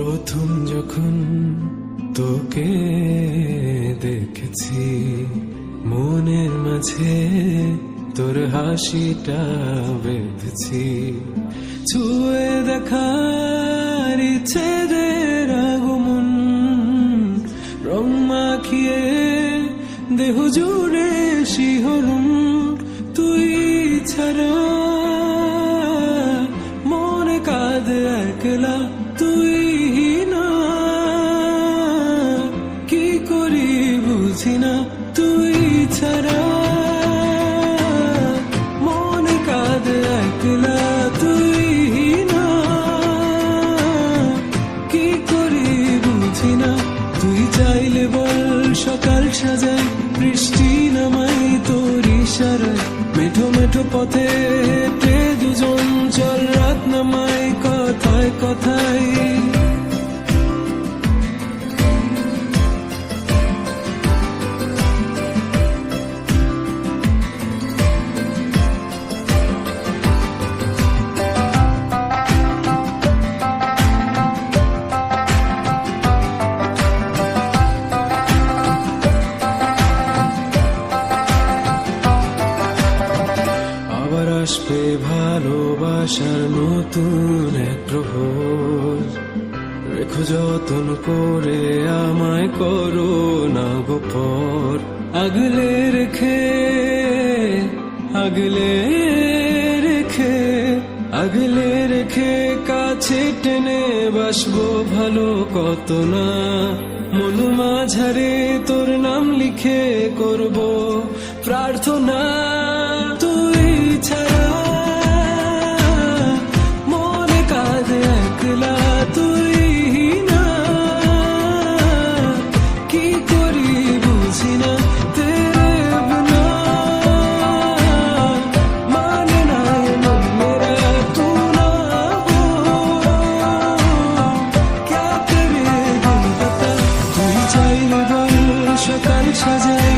প্রথম যখন তোকে দেখেছি, মনের মাঝে তোর হাসিটা বেঁধেছি। ছুঁয়ে দেখার ইচ্ছে দের আগমন, রং মাখিয়ে দেহ জুড়ে শিহরণ। তুই ছাড়া মনে কাঁদে একলা, তুই না কি করি বুঝি না। তুই ছাড়া মনে কাঁদে একলা, তুই না কি করি বুঝি না। তুই চাইলে বল সকাল সাজাই, বৃষ্টি নামাই তোর ইশারায়। মেঠো মেঠো পথে হেঁটে দুজন চল, রাত নামাই কথায় কথায়। আবার আসবে ভালোবাসার নতুন এক প্রহর, রেখো যতন করে আমায় করো না গোপর। আগলে রেখে আগলে রেখে আগলে রেখে কাছে টেনে বাসবো ভালো কত না। মন মাঝারে তোর নাম লিখে করব প্রার্থনা। তুই ছাড়া মনে কাঁদে একলা, তুই না কি করি বুঝি না। তেরে বিনা মানে না মন মেরা, তু না হো ক্যা করে দিল বাতা। তুই চাইলে বল সকাল সাজাই,